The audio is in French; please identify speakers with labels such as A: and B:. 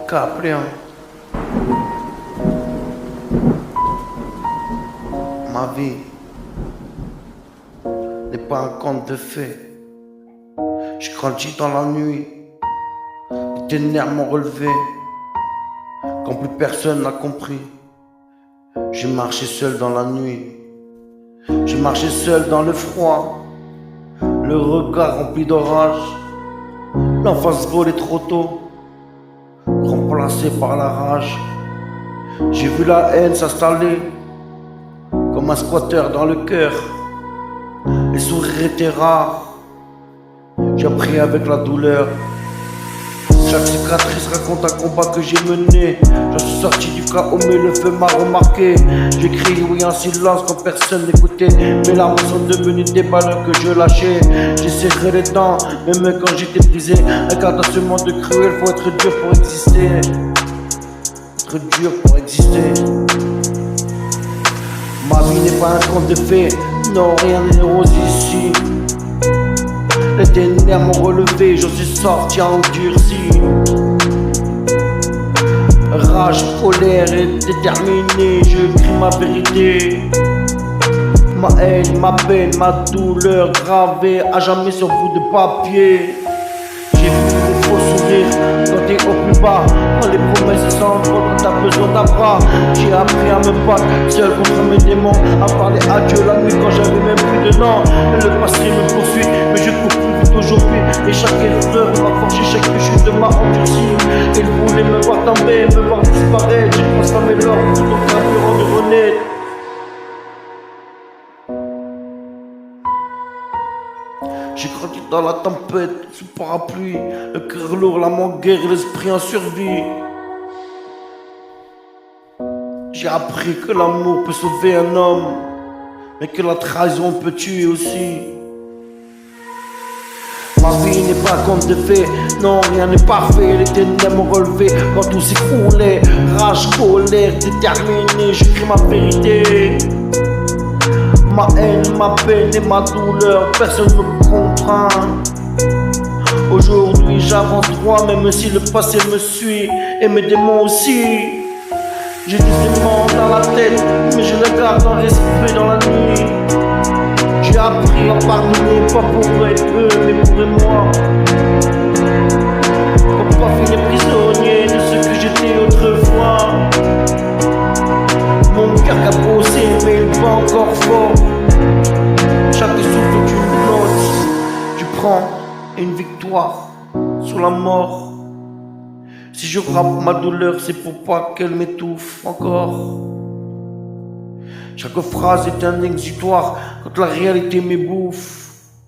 A: Caprian. Ma vie n'est pas un conte de fées. Je grandis dans la nuit, les ténèbres m'ont relevé. Quand plus personne n'a compris, j'ai marché seul dans la nuit. J'ai marché seul dans le froid, le regard rempli d'orage. L'enfance volait trop tôt, remplacée par la rage. J'ai vu la haine s'installer comme un squatteur dans le cœur. Les sourires étaient rares, j'ai appris avec la douleur. Chaque cicatrice raconte un combat que j'ai mené. J'en suis sorti du chaos mais le feu m'a remarqué. J'ai crié oui en silence quand personne n'écoutait. Mes larmes sont devenues des balles que je lâchais. J'ai serré les dents même quand j'étais brisé. Car dans ce monde cruel faut être dur pour exister. Être dur pour exister. Ma vie n'est pas un conte de fées. Non, rien n'est rose ici. Les ténèbres m'ont relevé, j'en suis sorti endurci. Rage, colère et déterminé, je crie ma vérité. Ma haine, ma peine, ma douleur gravée à jamais sur bout de papier. J'ai vu les faux sourires quand t'es au plus bas, quand les promesses s'envolent, quand t'as besoin d'un bras. J'ai appris à me battre seul contre mes démons, à parler à Dieu la nuit quand j'avais même plus de nom. Le passé me poursuit, mais je cours plus vite aujourd'hui. Et chaque erreur m'a forgé, chaque chute m'a endurci. Ils voulaient me voir tomber, me voir disparaître. J'ai transformé l'or tout en carburant de renaître. J'ai grandi dans la tempête, sous parapluie, le cœur lourd, la main guerre et l'esprit en survie. J'ai appris que l'amour peut sauver un homme, mais que la trahison peut tuer aussi. Ma vie n'est pas un conte de fées, non rien n'est parfait. Les ténèbres m'ont relevé quand tout s'écroulait. Rage, colère, déterminé, je crie ma vérité. Ma haine, ma peine et ma douleur, personne ne me comprend. Aujourd'hui j'avance droit même si le passé me suit et mes démons aussi. J'ai des démons dans la tête mais je les garde en respect dans la nuit. J'ai appris à pardonner, pas pour eux mais pour moi. Pour pas finir prisonnier de ce que j'étais autrefois. Mon cœur qu'a posé mais il bat encore fort. Chaque souffle est une note. Tu prends une victoire sur la mort. Si je rappe ma douleur c'est pour pas qu'elle m'étouffe encore. Chaque phrase est un exutoire quand la réalité m'ébouffe.